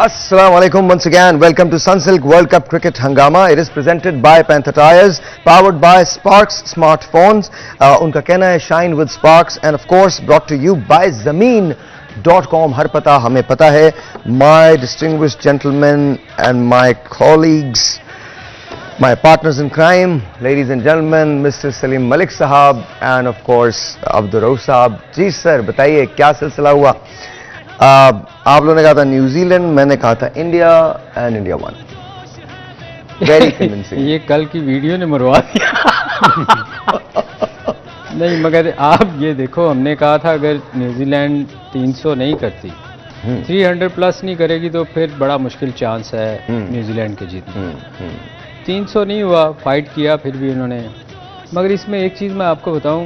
Assalamu alaikum once again. Welcome to Sunsilk World Cup Cricket Hangama. It is presented by Panther Tires, powered by Sparks Smartphones. उनका कहना है shine with Sparks, and of course brought to you by Zameen.com. हर पता हमें पता है. My distinguished gentlemen and my colleagues, my partners in crime, ladies and gentlemen, Mr. Salim Malik Sahab and of course Abdur Rauf Sahab. Ji sir बताइए क्या सिलसिला हुआ? आप लोगों ने कहा था न्यूजीलैंड, मैंने कहा था India and India one. Very convincing. ये कल की वीडियो ने मरवा दिया. नहीं, मगर आप ये देखो, हमने कहा था अगर न्यूजीलैंड 300 नहीं करती, 300 प्लस नहीं करेगी तो फिर बड़ा मुश्किल चांस है न्यूजीलैंड के जीतने. 300 नहीं हुआ, फाइट किया फिर भी उन्होंने. मगर इसमें एक चीज़ मैं आपको बताऊं,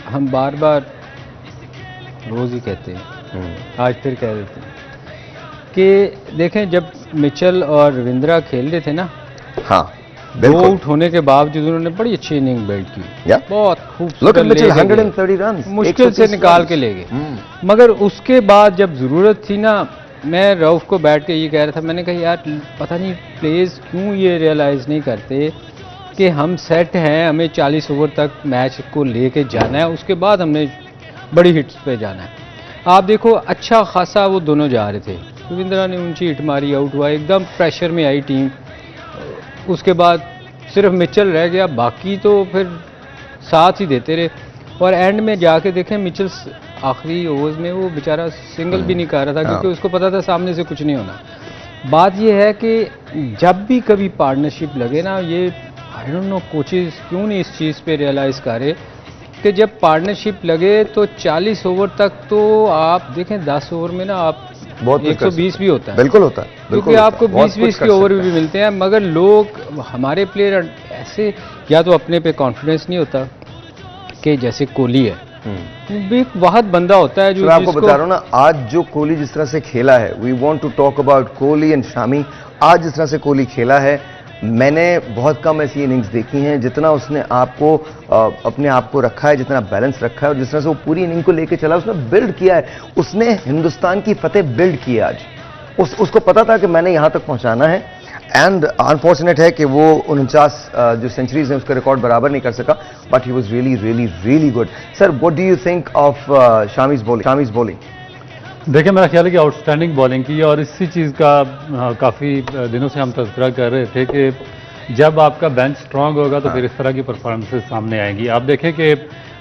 हम बार बार रोज़ ही कहते हैं, आज फिर कह देते हैं कि देखें, जब मिचेल और रविंद्रा खेल रहे थे ना, हाँ, दो आउट होने के बावजूद उन्होंने बड़ी अच्छी इनिंग बिल्ड की. बहुत खूबसूरत, 130 रन मुश्किल से निकाल के ले गए. मगर उसके बाद जब ज़रूरत थी ना, मैं रऊफ को बैठ के ये कह रहा था, मैंने कहा यार पता नहीं प्लेयर्स क्यों ये रियलाइज़ नहीं करते कि हम सेट हैं, हमें 40 ओवर तक मैच को लेके जाना है, उसके बाद हमने बड़ी हिट्स पे जाना है. आप देखो, अच्छा खासा वो दोनों जा रहे थे. रविंद्रा ने ऊंची हिट मारी, आउट हुआ, एकदम प्रेशर में आई टीम. उसके बाद सिर्फ मिचेल रह गया, बाकी तो फिर साथ ही देते रहे. और एंड में जाके देखें, मिचेल आखिरी ओवर्स में वो बेचारा सिंगल भी नहीं कर रहा था, क्योंकि उसको पता था सामने से कुछ नहीं होना. बात ये है कि जब भी कभी पार्टनरशिप लगे ना, ये आई डोंट नो कोचेस क्यों नहीं इस चीज़ पे रियलाइज़ करे कि जब पार्टनरशिप लगे तो 40 ओवर तक तो आप देखें, 10 ओवर में ना आप बहुत 120 भी होता है. बिल्कुल होता है, क्योंकि आपको 20-20 के ओवर भी मिलते हैं. मगर लोग, हमारे प्लेयर ऐसे, या तो अपने पे कॉन्फिडेंस नहीं होता कि जैसे कोहली है, भी एक वाहद बंदा होता है जो, आपको बता रहा हूँ ना, आज जो कोहली जिस तरह से खेला है, we want to talk about Kohli and Shami. आज जिस तरह से कोहली खेला है, मैंने बहुत कम ऐसी इनिंग्स देखी हैं जितना उसने आपको अपने आप को रखा है, जितना बैलेंस रखा है, और जिस तरह से वो पूरी इनिंग को लेके चला, उसने बिल्ड किया है. उसने हिंदुस्तान की फतेह बिल्ड की है आज. उसको पता था कि मैंने यहां तक पहुंचाना है. एंड अनफॉर्चुनेट है कि वो 49 जो सेंचुरीज हैं उसका रिकॉर्ड बराबर नहीं कर सका, but he was really really really good. Sir, what do you think of Shami's bowling? देखिए, मेरा ख्याल है कि आउटस्टैंडिंग बॉलिंग की, और इसी चीज़ का काफ़ी दिनों से हम तज़किरा कर रहे थे कि जब आपका बेंच स्ट्रांग होगा तो फिर इस तरह की परफॉर्मेंसेस सामने आएंगी. आप देखें कि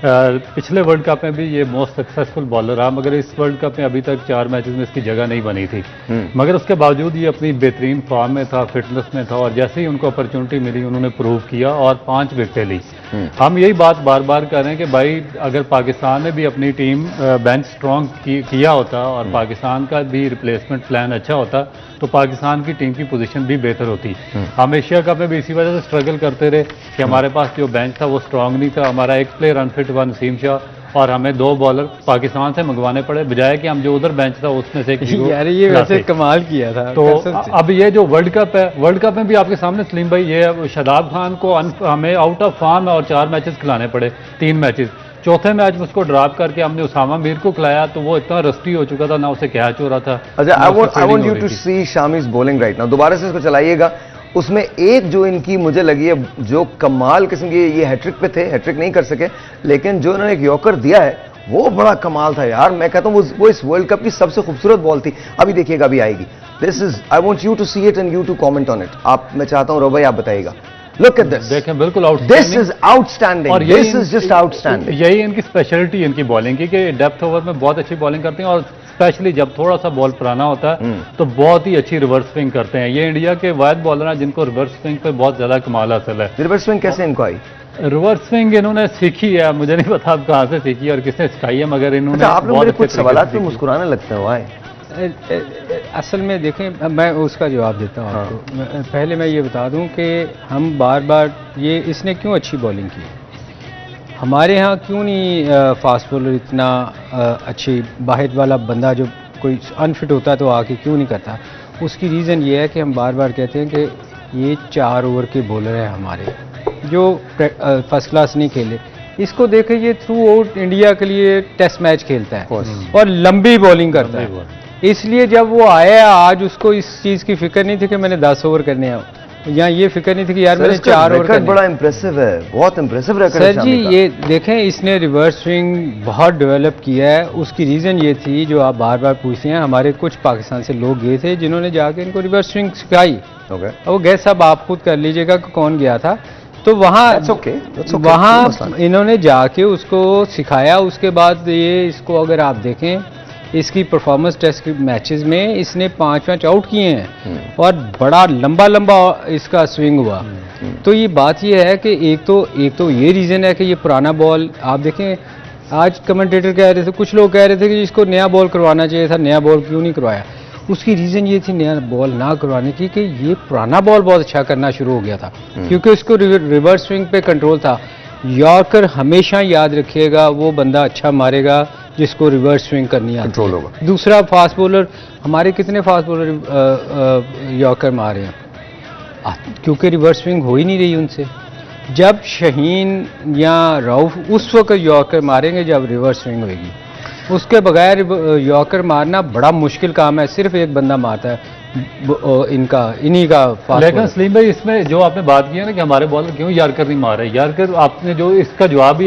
पिछले वर्ल्ड कप में भी ये मोस्ट सक्सेसफुल बॉलर रहा, मगर इस वर्ल्ड कप में अभी तक 4 मैचेस में इसकी जगह नहीं बनी थी. मगर उसके बावजूद ये अपनी बेहतरीन फॉर्म में था, फिटनेस में था, और जैसे ही उनको अपॉर्चुनिटी मिली उन्होंने प्रूव किया और 5 विकेटें ली. हम यही बात बार बार कर रहे हैं कि भाई, अगर पाकिस्तान ने भी अपनी टीम बेंच स्ट्रांग किया होता और पाकिस्तान का भी रिप्लेसमेंट प्लान अच्छा होता तो पाकिस्तान की टीम की पोजीशन भी बेहतर होती. हम एशिया कप में भी इसी वजह से स्ट्रगल करते रहे कि हमारे पास जो बेंच था वो स्ट्रांग नहीं था. हमारा एक प्लेयर अनफिट हुआ, नसीम शाह, और हमें 2 बॉलर पाकिस्तान से मंगवाने पड़े, बजाय कि हम जो उधर बेंच था उसमें से यार ये वैसे कमाल किया था. तो अब ये जो वर्ल्ड कप है, वर्ल्ड कप में भी आपके सामने सलीम भाई, ये शादाब खान को हमें आउट ऑफ फॉर्म और 4 मैचेस खिलाने पड़े, 3 मैचेस. चौथे मैच में उसको ड्रॉप करके हमने उसामा मीर को खिलाया, तो वो इतना रस्टी हो चुका था, ना उसे कैच हो रहा था. अच्छा, I want you to see Shami's bowling right now. दोबारा से इसको चलाइएगा. उसमें एक जो इनकी मुझे लगी है, जो कमाल किस्म की, ये हैट्रिक पे थे, हैट्रिक नहीं कर सके, लेकिन जो इन्होंने एक यॉर्कर दिया है वो बड़ा कमाल था यार. मैं कहता हूँ वो इस वर्ल्ड कप की सबसे खूबसूरत बॉल थी. अभी देखिएगा, अभी आएगी. This is, I want you to see it and you to comment on it. मैं चाहता हूँ रो भाई आप बताइएगा. Look at this. देखें, बिल्कुल This is outstanding. और this is just outstanding. यही इनकी स्पेशलिटी, इनकी बॉलिंग की, कि डेप्थ ओवर में बहुत अच्छी बॉलिंग करते हैं, और स्पेशली जब थोड़ा सा बॉल पुराना होता है तो बहुत ही अच्छी रिवर्स स्विंग करते हैं. ये इंडिया के वायद बॉलर हैं जिनको रिवर्स स्विंग पे बहुत ज्यादा कमाल हासिल है. रिवर्स स्विंग कैसे इनको आई? रिवर्स स्विंग इन्होंने सीखी है, मुझे नहीं पता आप कहाँ से सीखी और किसने सिखाई है, मगर इन्होंने आप लोग मेरे कुछ सवाल पे मुस्कुराने लगते हो. असल में देखें, मैं उसका जवाब देता हूँ आपको. पहले मैं ये बता दूं कि हम बार बार ये, इसने क्यों अच्छी बॉलिंग की, हमारे यहाँ क्यों नहीं फास्ट बॉलर इतना अच्छी, बाहर वाला बंदा जो कोई अनफिट होता है तो आके क्यों नहीं करता. उसकी रीज़न ये है कि हम बार बार कहते हैं कि ये 4 ओवर के बॉलर हैं हमारे, जो फर्स्ट क्लास नहीं खेले. इसको देखें, ये थ्रू आउट इंडिया के लिए टेस्ट मैच खेलता है और लंबी बॉलिंग करता है. इसलिए जब वो आया आज उसको इस चीज़ की फिक्र नहीं थी कि मैंने 10 ओवर करने हैं, या ये फिक्र नहीं थी कि यार मैंने 4 ओवर करने। बड़ा इंप्रेसिव है, बहुत इंप्रेसिव रिकॉर्ड है सर जी शामी का। ये देखें, इसने रिवर्स स्विंग बहुत डेवलप किया है। उसकी रीज़न ये थी जो आप बार बार पूछते हैं, हमारे कुछ पाकिस्तान से लोग गए थे जिन्होंने जाके इनको रिवर्स स्विंग सिखाई। ओके, वो गैस अब आप खुद कर लीजिएगा कि कौन गया था। तो वहाँ That's okay, that's okay, कोई वहाँ मसला नहीं। इन्होंने जाके उसको सिखाया। उसके बाद ये इसको अगर आप देखें इसकी परफॉर्मेंस टेस्ट के मैचेस में इसने 5 आउट किए हैं और बड़ा लंबा लंबा इसका स्विंग हुआ। तो ये बात ये है कि एक तो ये रीज़न है कि ये पुराना बॉल आप देखें। आज कमेंटेटर कह रहे थे, कुछ लोग कह रहे थे कि इसको नया बॉल करवाना चाहिए था, नया बॉल क्यों नहीं करवाया। उसकी रीज़न ये थी नया बॉल ना करवाने की कि ये पुराना बॉल बहुत अच्छा करना शुरू हो गया था, क्योंकि उसको रिवर्स स्विंग पे कंट्रोल था। यॉर्कर हमेशा याद रखिएगा वो बंदा अच्छा मारेगा जिसको रिवर्स स्विंग करनी आती कंट्रोल है। होगा। दूसरा फास्ट बॉलर, हमारे कितने फास्ट बॉलर यॉर्कर मारे हैं, क्योंकि रिवर्स स्विंग हो ही नहीं रही उनसे। जब शहीन या रऊफ उस वक्त यॉर्कर मारेंगे जब रिवर्स स्विंग होगी, उसके बगैर यॉर्कर मारना बड़ा मुश्किल काम है। सिर्फ एक बंदा मारता है इन्हीं का फास्ट लेकिन बॉलर। सलीम भाई इसमें जो आपने बात की है ना कि हमारे बॉलर क्यों यार्कर नहीं मार रहे, यार्कर आपने जो इसका जवाब ही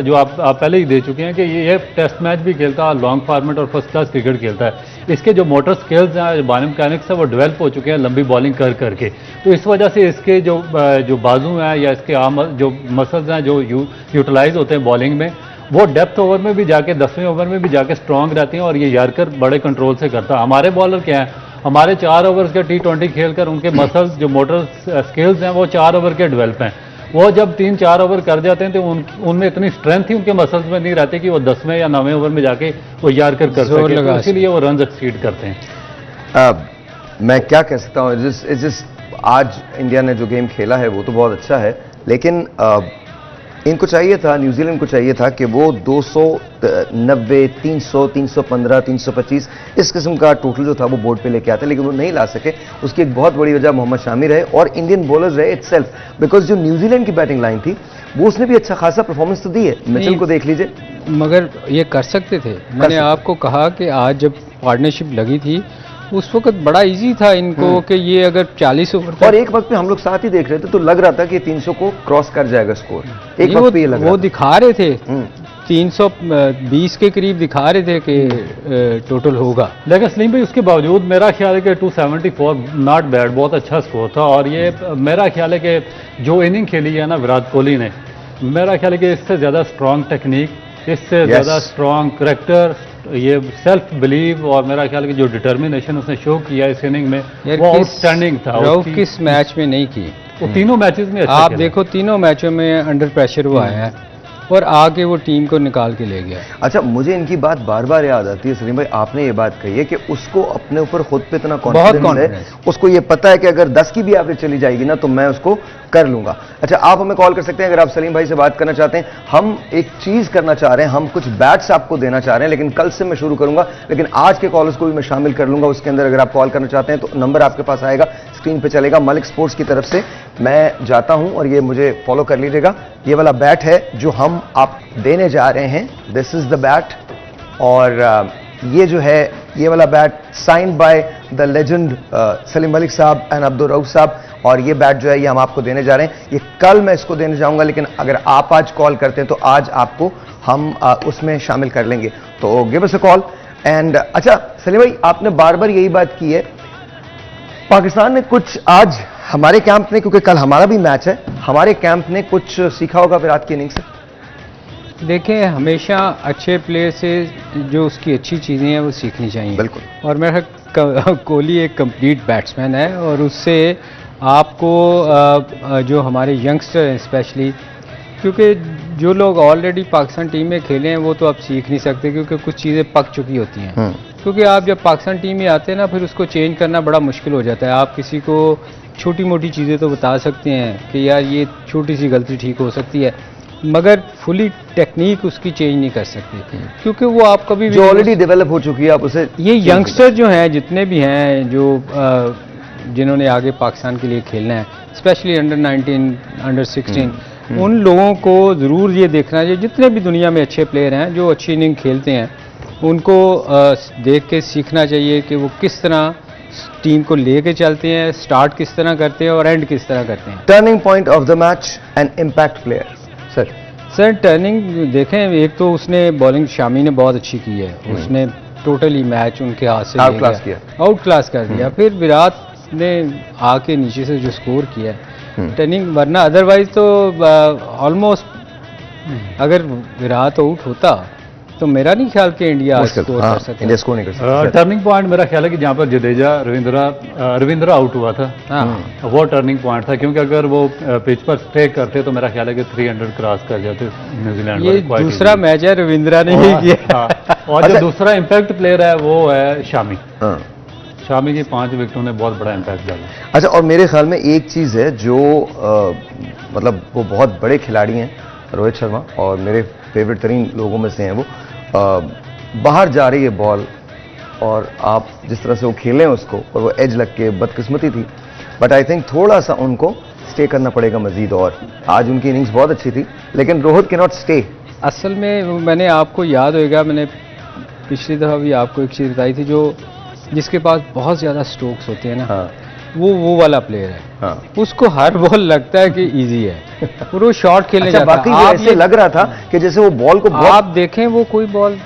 जो आप पहले ही दे चुके हैं कि ये टेस्ट मैच भी खेलता है, लॉन्ग फॉर्मेट और फर्स्ट क्लास क्रिकेट खेलता है। इसके जो मोटर स्किल्स हैं, जो बॉलिंग मैकेनिक्स है, वो डेवलप हो चुके हैं लंबी बॉलिंग कर करके। तो इस वजह से इसके जो बाजू हैं या इसके आम जो मसल्स हैं जो यूटिलाइज होते हैं बॉलिंग में, वो डेप्थ ओवर में भी जाके 10वें ओवर में भी जाके स्ट्रांग रहते हैं और ये यार्कर बड़े कंट्रोल से करता है। हमारे बॉलर क्या है, हमारे 4 ओवर्स के T20 खेलकर उनके मसल्स जो मोटर स्किल्स हैं वो 4 ओवर के डेवलप हैं। वो जब 3-4 ओवर कर जाते हैं तो उनमें इतनी स्ट्रेंथ ही उनके मसल्स में नहीं रहती कि वो 10वें या 9वें ओवर में जाके वो यार्कर कर जोर सके, लगा तो इसीलिए वो रन एक्सीड करते हैं। मैं क्या कह सकता हूँ, आज इंडिया ने जो गेम खेला है वो तो बहुत अच्छा है, लेकिन इनको चाहिए था, न्यूजीलैंड को चाहिए था कि वो 290, 300, 315, 325 इस किस्म का टोटल जो था वो बोर्ड पे लेके आते, लेकिन वो नहीं ला सके। उसकी एक बहुत बड़ी वजह मोहम्मद शामी रहे और इंडियन बॉलर्स रहे इटसेल्फ, बिकॉज जो न्यूजीलैंड की बैटिंग लाइन थी वो उसने भी अच्छा खासा परफॉर्मेंस तो दी है। मिचेल को देख लीजिए, मगर ये कर सकते थे। मैंने आपको कहा कि आज जब पार्टनरशिप लगी थी उस वक्त बड़ा इजी था इनको कि ये अगर 40 ओवर और एक वक्त पे हम लोग साथ ही देख रहे थे तो लग रहा था कि 300 को क्रॉस कर जाएगा स्कोर। एक वक्त पे ये लग रहा वो था। दिखा रहे थे 320 के करीब दिखा रहे थे कि टोटल होगा। लेकिन सलीम भाई उसके बावजूद मेरा ख्याल है कि 274 नॉट बैड, बहुत अच्छा स्कोर था। और ये मेरा ख्याल है कि जो इनिंग खेली है ना विराट कोहली ने, मेरा ख्याल है कि इससे ज़्यादा स्ट्रॉन्ग टेक्निक, इससे ज़्यादा स्ट्रॉन्ग करेक्टर, ये सेल्फ बिलीव और मेरा ख्याल है कि जो डिटर्मिनेशन उसने शो किया इस इनिंग में वो आउटस्टैंडिंग था। रऊफ किस मैच में नहीं की, वो तीनों मैचेस में अच्छा आप खेला। देखो तीनों मैचों में अंडर प्रेशर वो आया है और आके वो टीम को निकाल के ले गया। अच्छा, मुझे इनकी बात बार बार याद आती है सलीम भाई, आपने ये बात कही है कि उसको अपने ऊपर खुद पे इतना कॉन्फिडेंस है, उसको ये पता है कि अगर 10 की भी एवरेज चली जाएगी ना तो मैं उसको कर लूंगा। अच्छा, आप हमें कॉल कर सकते हैं अगर आप सलीम भाई से बात करना चाहते हैं। हम एक चीज करना चाह रहे हैं, हम कुछ बैट्स आपको देना चाह रहे हैं, लेकिन कल से मैं शुरू करूंगा, लेकिन आज के कॉलर्स को भी मैं शामिल कर लूंगा उसके अंदर। अगर आप कॉल करना चाहते हैं तो नंबर आपके पास आएगा, स्क्रीन पे चलेगा। मलिक स्पोर्ट्स की तरफ से मैं जाता हूं और ये मुझे फॉलो कर लीजिएगा। ये वाला बैट है जो हम आप देने जा रहे हैं, दिस इज द बैट। और ये जो है ये वाला bat signed by the legend Salim Malik साहब एंड अब्दुल रऊफ साहब। और ये बैट जो है ये हम आपको देने जा रहे हैं। ये कल मैं इसको देने जाऊंगा, लेकिन अगर आप आज कॉल करते हैं तो आज आपको हम उसमें शामिल कर लेंगे। तो give us a call. And अच्छा सलीम भाई, आपने बार बार यही बात की है, पाकिस्तान ने कुछ आज हमारे कैंप ने, क्योंकि कल हमारा भी मैच है, हमारे कैंप ने कुछ सीखा होगा विराट की इनिंग से। देखें, हमेशा अच्छे प्लेयर से जो उसकी अच्छी चीज़ें हैं वो सीखनी चाहिए। बिल्कुल। और मेरा कोहली एक कंप्लीट बैट्समैन है और उससे आपको जो हमारे यंगस्टर हैं स्पेशली, क्योंकि जो लोग ऑलरेडी पाकिस्तान टीम में खेले हैं वो तो आप सीख नहीं सकते क्योंकि कुछ चीज़ें पक चुकी होती हैं। क्योंकि आप जब पाकिस्तान टीम में आते हैं ना फिर उसको चेंज करना बड़ा मुश्किल हो जाता है। आप किसी को छोटी मोटी चीज़ें तो बता सकते हैं कि यार ये छोटी सी गलती ठीक हो सकती है, मगर फुली टेक्निक उसकी चेंज नहीं कर सकते क्योंकि वो आप कभी जो ऑलरेडी डेवलप हो चुकी है आप उसे। ये यंगस्टर जो हैं जितने भी हैं जो जिन्होंने आगे पाकिस्तान के लिए खेलना है, स्पेशली अंडर 19, अंडर 16, उन लोगों को ज़रूर ये देखना चाहिए, जितने भी दुनिया में अच्छे प्लेयर हैं जो अच्छी इनिंग खेलते हैं उनको देख के सीखना चाहिए कि वो किस तरह टीम को लेके चलते हैं, स्टार्ट किस तरह करते हैं और एंड किस तरह करते हैं। Turning point of the match and impact player sir. Sir turning देखें, एक तो उसने बॉलिंग शामी ने बहुत अच्छी की है, उसने टोटली मैच उनके हाथ से आउट क्लास किया, आउट क्लास कर दिया। फिर विराट ने आके नीचे से जो स्कोर किया है टर्निंग, वरना अदरवाइज तो ऑलमोस्ट अगर विराट आउट होता तो मेरा नहीं ख्याल कि इंडिया स्कोर कर सकता। इंडिया स्कोर नहीं कर सकता। टर्निंग पॉइंट मेरा ख्याल है कि जहाँ पर जडेजा रविंद्रा आउट हुआ था, वो टर्निंग पॉइंट था, क्योंकि अगर वो पिच पर स्टे करते तो मेरा ख्याल है कि 300 क्रॉस कर जाते न्यूजीलैंड। ये दूसरा मैच है, रविंद्रा ने ही किया। और जो दूसरा इम्पैक्ट प्लेयर है वो है शामी। शामी की 5 विकेटों ने बहुत बड़ा इम्पैक्ट डाला। अच्छा, और मेरे ख्याल में एक चीज़ है जो मतलब वो बहुत बड़े खिलाड़ी हैं रोहित शर्मा, और मेरे फेवरेट तरीन लोगों में से हैं वो। बाहर जा रही है बॉल और आप जिस तरह से वो खेलें उसको, और वो एज लग के बदकिस्मती थी, बट आई थिंक थोड़ा सा उनको स्टे करना पड़ेगा मजीद। और आज उनकी इनिंग्स बहुत अच्छी थी, लेकिन रोहित कैन नॉट स्टे। असल में मैंने आपको याद होगा, मैंने पिछली दफ़ा भी आपको एक चीज़ बताई थी, जो जिसके पास बहुत ज़्यादा स्ट्रोक्स होते हैं ना, हाँ, वो वाला प्लेयर है। हाँ। उसको हर बॉल लगता है कि इजी है और वो शॉट खेलने अच्छा, जाता बाकी है। वो आप ऐसे लग रहा था कि जैसे वो बॉल को आप देखें, वो कोई बॉल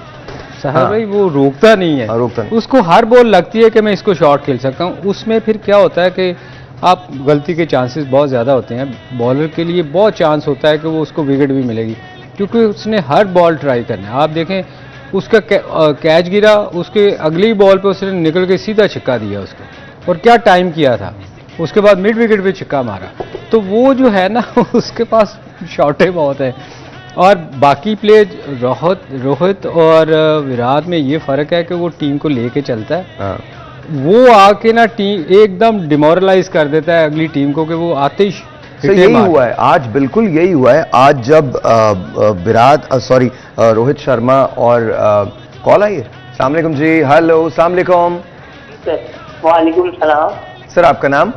साहब भाई वो रोकता नहीं है, रोकता नहीं। उसको हर बॉल लगती है कि मैं इसको शॉट खेल सकता हूँ। उसमें फिर क्या होता है कि आप गलती के चांसेस बहुत ज़्यादा होते हैं। बॉलर के लिए बहुत चांस होता है कि वो उसको विकेट भी मिलेगी, क्योंकि उसने हर बॉल ट्राई करना है। आप देखें, उसका कैच गिरा, उसके अगली बॉल पे उसने निकल के सीधा छक्का दिया उसको, और क्या टाइम किया था, उसके बाद मिड विकेट पे छक्का मारा। तो वो जो है ना, उसके पास शॉटें बहुत है। और बाकी प्लेयर रोहित और विराट में ये फ़र्क है कि वो टीम को लेके चलता है। हाँ। वो आके ना टीम एकदम डिमोरलाइज कर देता है अगली टीम को, कि वो आते ही तो यही हुआ है आज, बिल्कुल यही हुआ है आज, जब रोहित शर्मा और कॉल आई है। अस्सलाम वालेकुम जी। हेलो, अस्सलाम वालेकुम। वालेकुम सलाम। सर आपका नाम?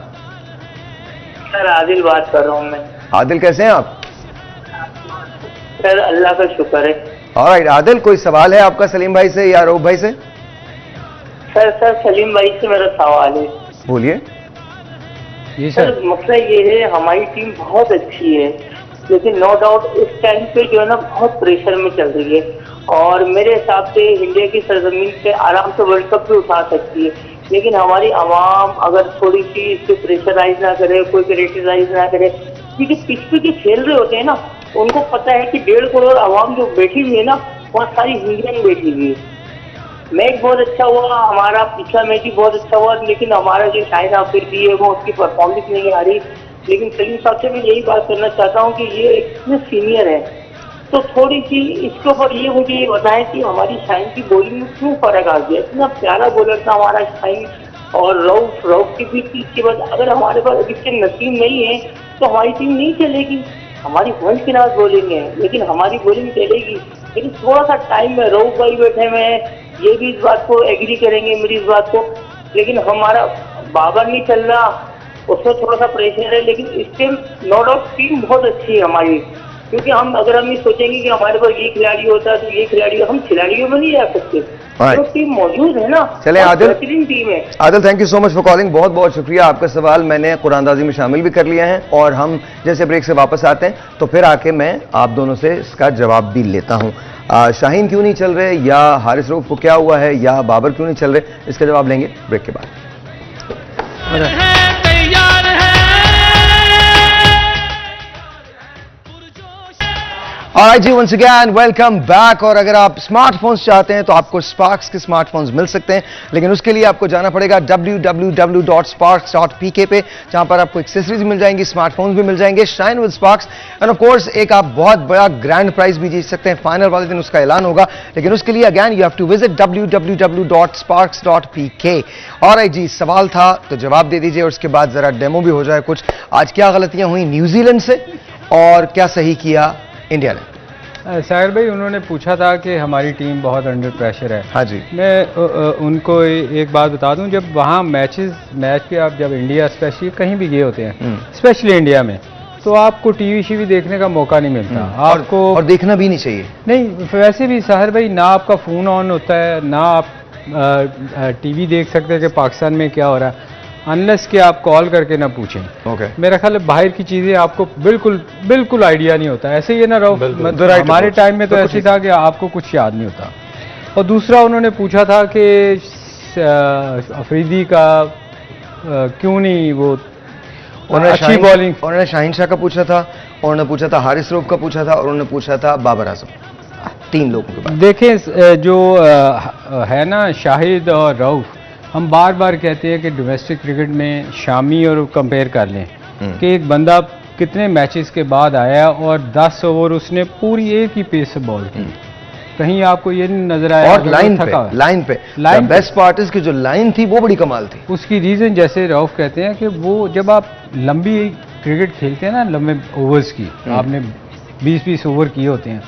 सर आदिल बात कर रहा हूँ मैं। आदिल, कैसे हैं आप? सर अल्लाह का शुक्र है। ऑलराइट आदिल, कोई सवाल है आपका सलीम भाई से या रऊफ भाई से? सर सलीम भाई से मेरा सवाल है। बोलिए। ये सर मसला ये है, हमारी टीम बहुत अच्छी है, लेकिन नो डाउट इस टाइम पे जो है ना बहुत प्रेशर में चल रही है, और मेरे हिसाब से इंडिया की सरजमीन पे आराम से वर्ल्ड कप भी उठा सकती है। लेकिन हमारी आवाम अगर थोड़ी सी इससे प्रेशराइज ना करे, कोई क्रिटिसाइज ना करे, क्योंकि पिच पे जो खेल रहे होते हैं ना, उनको पता है कि 1.5 करोड़ आवाम जो बैठी हुई है ना, वहाँ सारी इंडियन बैठी हुई है। मैच बहुत अच्छा हुआ, हमारा पिछला मैच भी बहुत अच्छा हुआ, लेकिन हमारा जो शाहिद आफरीदी है वो उसकी परफॉर्मेंस नहीं आ रही। लेकिन सलीम साहब से मैं यही बात करना चाहता हूँ कि ये इतने सीनियर है, तो थोड़ी सी इसके ऊपर ये मुझे ये बताएं कि हमारी शाइन की बॉलिंग में क्यों फर्क आ गया। इतना प्यारा बॉलर था हमारा शाइन, और रऊफ की भी चीज के बाद अगर हमारे पास विकेट नसीब नहीं है तो हमारी टीम नहीं चलेगी। हमारी वर्ल्ड क्लास बॉलिंग है, लेकिन हमारी बॉलिंग चलेगी। लेकिन थोड़ा सा टाइम में रऊफ भाई बैठे हुए हैं, ये भी इस बात को एग्री करेंगे मेरी इस बात को। लेकिन हमारा बाबर नहीं चल रहा, उसमें थोड़ा सा प्रेशर है। लेकिन इस टाइम नो डाउट टीम बहुत अच्छी है हमारी, क्योंकि अगर हम ये सोचेंगे कि हमारे पास ये खिलाड़ी होता है तो ये खिलाड़ी, हम खिलाड़ियों में नहीं जा सकते, तो टीम मौजूद है ना। चले आदिल, बेहतरीन टीम है। Adil, thank you so much for calling. बहुत बहुत शुक्रिया। आपका सवाल मैंने कुरानदाजी में शामिल भी कर लिया है, और हम जैसे ब्रेक से वापस आते हैं तो फिर आके मैं आप दोनों से इसका जवाब भी लेता हूं। शाहीन क्यों नहीं चल रहे, या हारिस रऊफ को क्या हुआ है, या बाबर क्यों नहीं चल रहे, इसका जवाब लेंगे ब्रेक के बाद। ऑलराइट जी, वंस अगेन वेलकम बैक। और अगर आप स्मार्टफोन्स चाहते हैं तो आपको स्पार्क्स के स्मार्टफोन्स मिल सकते हैं, लेकिन उसके लिए आपको जाना पड़ेगा www.sparks.pk पे, जहां पर आपको एक्सेसरीज मिल जाएंगी, स्मार्टफोन्स भी मिल जाएंगे, shine with sparks, end of course एक आप बहुत बड़ा ग्रैंड प्राइज भी जीत सकते हैं। फाइनल वाले दिन उसका ऐलान होगा, लेकिन उसके लिए again you have to visit www.sparks.pk। Alright जी, सवाल था तो जवाब दे दीजिए, और उसके बाद जरा डेमो भी हो जाए कुछ। आज क्या गलतियां हुई न्यूजीलैंड से और क्या सही किया इंडिया ने? साहिर भाई, उन्होंने पूछा था कि हमारी टीम बहुत अंडर प्रेशर है। हाँ जी। मैं उनको एक बात बता दूं, जब वहाँ मैच पे आप जब इंडिया स्पेशली कहीं भी गए होते हैं, स्पेशली इंडिया में, तो आपको टीवी शीवी देखने का मौका नहीं मिलता आपको। और देखना भी नहीं चाहिए। नहीं, वैसे भी साहिर भाई, ना आपका फ़ोन ऑन होता है, ना आप टीवी देख सकते हैं कि पाकिस्तान में क्या हो रहा है, अनलेस कि आप कॉल करके ना पूछें। ओके। मेरा ख्याल है बाहर की चीज़ें आपको बिल्कुल बिल्कुल आइडिया नहीं होता। ऐसे ही है ना रऊफ, हमारे टाइम में तो ऐसे था कि आपको कुछ याद नहीं होता। और दूसरा उन्होंने पूछा था कि अफरीदी का क्यों नहीं वो अच्छी बॉलिंग। उन्होंने शाहीन शाह का पूछा था, उन्होंने पूछा था हारिस रऊफ का पूछा था, और उन्होंने पूछा था बाबर आजम। 3 लोगों के बाद देखें जो है ना शाहिद और रऊफ, हम बार बार कहते हैं कि डोमेस्टिक क्रिकेट में शामी और कंपेयर कर लें कि एक बंदा कितने मैचेस के बाद आया और 10 ओवर उसने पूरी एक ही पेस से बॉल की। कहीं आपको ये नहीं नजर आया? और लाइन पे बेस्ट पार्ट इज कि जो लाइन थी वो बड़ी कमाल थी। उसकी रीजन जैसे रऊफ कहते हैं कि वो जब आप लंबी क्रिकेट खेलते हैं ना, लंबे ओवर्स की, आपने 20-20 ओवर किए होते हैं,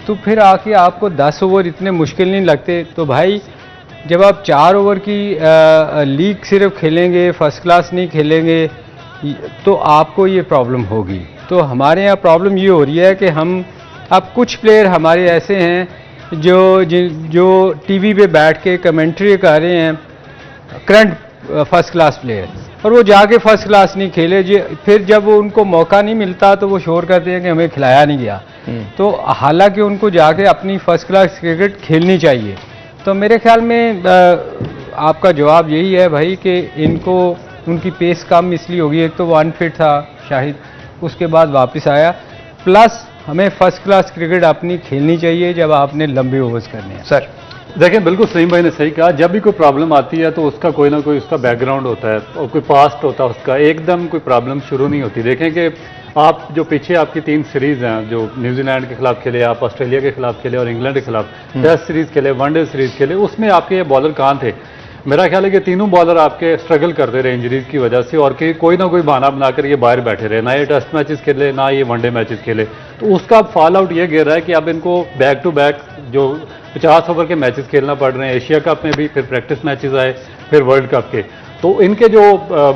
तो फिर आके आपको 10 ओवर इतने मुश्किल नहीं लगते। तो भाई जब आप 4 ओवर की लीग सिर्फ खेलेंगे, फर्स्ट क्लास नहीं खेलेंगे, तो आपको ये प्रॉब्लम होगी। तो हमारे यहाँ प्रॉब्लम ये हो रही है कि हम अब कुछ प्लेयर हमारे ऐसे हैं जो टीवी पे बैठ के कमेंट्री कर रहे हैं, करंट फर्स्ट क्लास प्लेयर, और वो जाके फर्स्ट क्लास नहीं खेले। फिर जब वो उनको मौका नहीं मिलता तो वो शोर करते हैं कि हमें खिलाया नहीं गया। तो हालांकि उनको जाके अपनी फर्स्ट क्लास क्रिकेट खेलनी चाहिए। तो मेरे ख्याल में आपका जवाब यही है भाई कि इनको उनकी पेस कम इसलिए होगी। एक तो वो अनफिट था शाहिद, उसके बाद वापस आया, प्लस हमें फर्स्ट क्लास क्रिकेट अपनी खेलनी चाहिए जब आपने लंबे ओवर्स करने हैं। सर देखिए, बिल्कुल सलीम भाई ने सही कहा। जब भी कोई प्रॉब्लम आती है तो उसका कोई ना कोई उसका बैकग्राउंड होता है और कोई पास्ट होता है उसका, एकदम कोई प्रॉब्लम शुरू नहीं होती। देखें कि आप जो पीछे आपकी 3 सीरीज़ हैं, जो न्यूजीलैंड के खिलाफ खेले, आप ऑस्ट्रेलिया के खिलाफ खेले और इंग्लैंड के खिलाफ टेस्ट सीरीज़ खेले, वनडे सीरीज़ खेले, उसमें आपके ये बॉलर कहाँ थे? मेरा ख्याल है कि तीनों बॉलर आपके स्ट्रगल करते रहे इंजरीज की वजह से, और कि कोई ना कोई बहाना बनाकर ये बाहर बैठे रहे, ना ये टेस्ट मैचेस खेले ना ये वनडे मैचेस खेले। तो उसका फॉल आउट ये गिर रहा है कि अब इनको बैक टू बैक जो 50 ओवर के मैचेस खेलना पड़ रहे हैं। एशिया कप में भी फिर प्रैक्टिस मैचेस आए, फिर वर्ल्ड कप के। तो इनके जो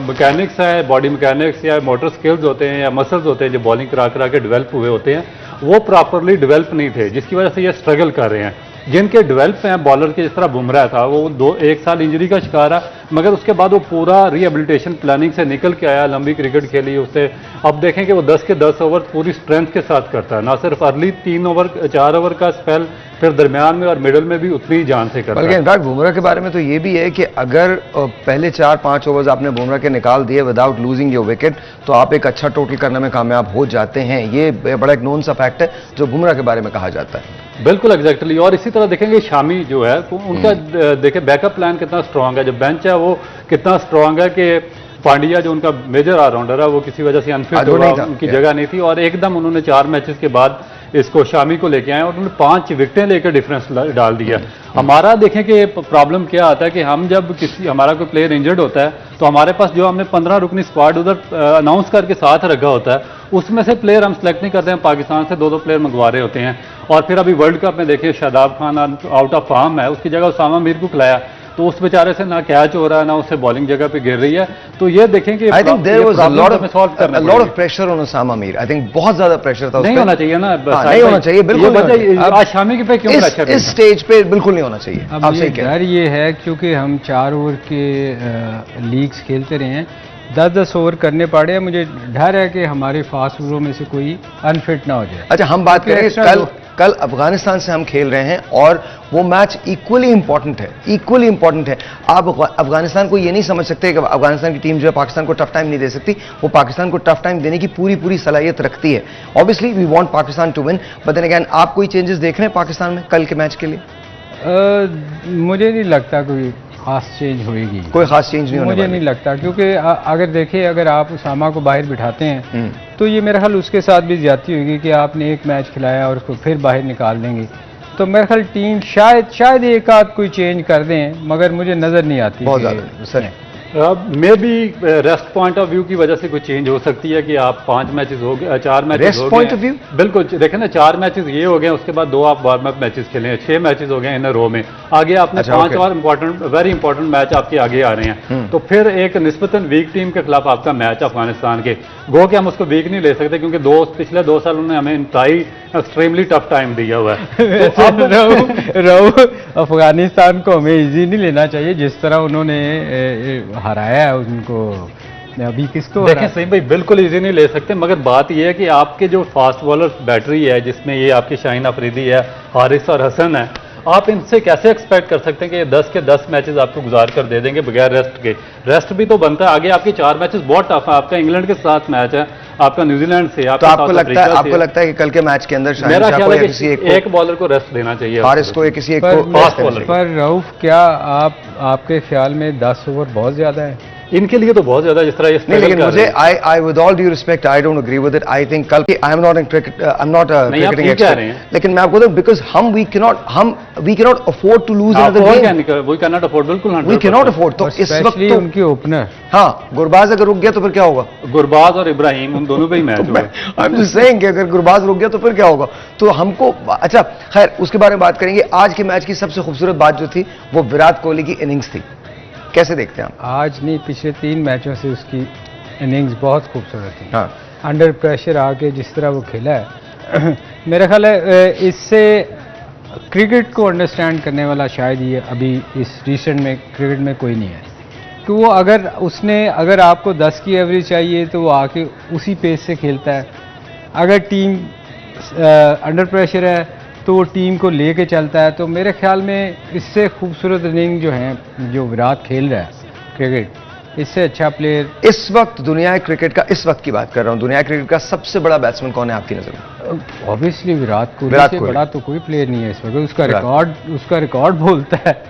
मैकेनिक्स हैं, बॉडी मैकेनिक्स या मोटर स्किल्स होते हैं या मसल्स होते हैं जो बॉलिंग करा करा के डेवलप हुए होते हैं, वो प्रॉपरली डेवलप नहीं थे, जिसकी वजह से ये स्ट्रगल कर रहे हैं। जिनके डेवलप हैं बॉलर के, जिस तरह बुमराह था, वो 1 साल इंजरी का शिकार है, मगर उसके बाद वो पूरा रिहेबिलिटेशन प्लानिंग से निकल के आया, लंबी क्रिकेट खेली उससे। अब देखें कि वो 10 के 10 ओवर पूरी स्ट्रेंथ के साथ करता है, ना सिर्फ अर्ली 3 ओवर 4 ओवर का स्पेल, फिर दरमियान में और मिडल में भी उतनी ही जान से करता है। इनफैक्ट बुमराह के बारे में तो ये भी है कि अगर पहले 4-5 ओवर्स आपने बुमराह के निकाल दिए विदाउट लूजिंग योर विकेट, तो आप एक अच्छा टोटल करने में कामयाब हो जाते हैं। ये बड़ा एक नोन सा फैक्ट है जो बुमराह के बारे में कहा जाता है। बिल्कुल एग्जैक्टली। और इसी तरह देखेंगे शामी जो है उनका देखें बैकअप प्लान कितना स्ट्रांग है, जो बेंच है वो कितना स्ट्रांग है कि पांड्या जो उनका मेजर ऑलराउंडर है वो किसी वजह से अनफिट हो रहा, उनकी जगह नहीं थी, और एकदम उन्होंने 4 मैचेस के बाद इसको शामी को लेके आए और उन्होंने 5 विकेटें लेकर डिफरेंस डाल दिया। हमारा देखें कि प्रॉब्लम क्या आता है कि हम जब हमारा कोई प्लेयर इंजर्ड होता है तो हमारे पास जो हमने 15 रुकनी स्क्वाड उधर अनाउंस करके साथ रखा होता है, उसमें से प्लेयर हम सेलेक्ट नहीं करते हैं, पाकिस्तान से 2-2 प्लेयर मंगवा रहे होते हैं। और फिर अभी वर्ल्ड कप में देखिए Shadab Khan out of form है, उसकी जगह उसामा मीर को खिलाया, तो उस बेचारे से ना कैच हो रहा है ना उससे बॉलिंग जगह पे गिर रही है। तो ये देखें कि I think there was a lot of pressure on Usama Mir. I think बहुत ज्यादा प्रेशर था उस पे। नहीं होना चाहिए ना, नहीं होना चाहिए, बिल्कुल। आज शामी के पे क्यों प्रेशर? इस स्टेज पे बिल्कुल नहीं होना चाहिए। आप सही कह रहे हैं। डर ये है क्योंकि हम 4 ओवर के लीग्स खेलते रहे हैं, 10-10 ओवर करने पड़े हैं। मुझे डर है कि हमारे फास्ट ओवरों में से कोई अनफिट ना हो जाए। अच्छा, हम बात करें कल अफगानिस्तान से हम खेल रहे हैं और वो मैच इक्वली इंपॉर्टेंट है। आप अफगानिस्तान को ये नहीं समझ सकते कि अफगानिस्तान की टीम जो है पाकिस्तान को टफ टाइम नहीं दे सकती। वो पाकिस्तान को टफ टाइम देने की पूरी सलाहियत रखती है। Obviously we want Pakistan to win, but then again आप कोई चेंजेस देख रहे हैं पाकिस्तान में कल के मैच के लिए? मुझे नहीं लगता कोई खास चेंज होएगी। कोई खास चेंज नहीं होने मुझे नहीं लगता, क्योंकि अगर देखिए अगर आप उसामा को बाहर बिठाते हैं तो ये मेरा ख्याल उसके साथ भी ज्यादती होगी कि आपने एक मैच खिलाया और उसको फिर बाहर निकाल देंगे। तो मेरा ख्याल टीम शायद एक आध कोई चेंज कर दें, मगर मुझे नजर नहीं आती। बहुत ज्यादा sir. May be rest point of view की वजह से कोई चेंज हो सकती है कि आप 5 मैचेस हो गए, 4 मैचेस Rest हो गए। point of view? बिल्कुल, देखें ना 4 मैचेस ये हो गए, उसके बाद 2 आप वार्म अप मैचेस खेले हैं, 6 मैचेस हो गए इन रो में। आगे आपने अच्छा, 5 okay. और इंपॉर्टेंट, वेरी इंपॉर्टेंट मैच आपके आगे आ रहे हैं। तो फिर एक निस्बतन वीक टीम के खिलाफ आपका मैच अफगानिस्तान के, गो कि हम उसको वीक नहीं ले सकते क्योंकि पिछले 2 साल उन्होंने हमें इंतहाई एक्सट्रीमली टफ टाइम दिया हुआ है। तो अब रहू अफगानिस्तान को हमें इजी नहीं लेना चाहिए, जिस तरह उन्होंने हराया है उनको। अभी किसको देखें सही भाई, बिल्कुल इजी नहीं ले सकते, मगर बात यह है कि आपके जो फास्ट बॉलर बैटरी है, जिसमें ये आपकी शाहीन अफरीदी है, हारिस और हसन है, आप इनसे कैसे एक्सपेक्ट कर सकते हैं कि ये 10 के 10 मैचेस आपको गुजार कर दे देंगे बगैर रेस्ट के? रेस्ट भी तो बनता है। आगे आपके 4 मैचेस बहुत टफ है, आपका इंग्लैंड के साथ मैच है, आपका न्यूजीलैंड से, तो आपका आपको साउथ लगता है अफ्रीका से। कि कल के मैच के अंदर शाहिद मेरा शाह ख्याल को है या किसी कि एक बॉलर को रेस्ट देना चाहिए, हारिस को या किसी एक पर, को फास्ट बॉलर। पर रऊफ क्या आपके ख्याल में 10 ओवर बहुत ज्यादा है? इनके लिए तो बहुत ज्यादा, जिस तरह ये नहीं, struggle लेकिन कर मुझे रहे हैं। I with all due respect I don't agree with it. I think कल की I am not in cricket, I am not a नहीं, आप क्रिकेटिंग ठीक कह रहे हैं। एक्सपर्ट, लेकिन मैं आपको बताऊं because we cannot afford to lose another game. We can not afford, बिल्कुल वी कैनॉट अफोर्ड। तो इस वक्त स्पेशली तो उनके ओपनर। हाँ, गुरबाज अगर रुक गया तो फिर क्या होगा? गुरबाज और इब्राहिम उन दोनों पे ही मैच हुआ। आई एम जस्ट सेइंग कि अगर गुरबाज रुक गया तो फिर क्या होगा? तो हमको अच्छा, खैर उसके बारे में बात करेंगे। आज के मैच की सबसे खूबसूरत बात जो थी वो विराट कोहली की इनिंग्स थी। कैसे देखते हैं आप? आज नहीं, पिछले 3 मैचों से उसकी इनिंग्स बहुत खूबसूरत थी। हाँ, अंडर प्रेशर आके जिस तरह वो खेला है मेरा ख्याल है इससे क्रिकेट को अंडरस्टैंड करने वाला शायद ये अभी इस रिसेंट में क्रिकेट में कोई नहीं है। तो वो अगर आपको 10 की एवरेज चाहिए तो वो आके उसी पेस से खेलता है। अगर टीम अंडर प्रेशर है तो वो टीम को लेके चलता है। तो मेरे ख्याल में इससे खूबसूरत इनिंग जो है, जो विराट खेल रहा है क्रिकेट, इससे अच्छा प्लेयर इस वक्त दुनिया क्रिकेट का, इस वक्त की बात कर रहा हूं, दुनिया क्रिकेट का सबसे बड़ा बैट्समैन कौन है आपकी नजर में? ऑब्वियसली विराट कोहली विराट से कोहली। बड़ा तो कोई प्लेयर नहीं है इस वक्त। उसका विराट। रिकॉर्ड बोलता है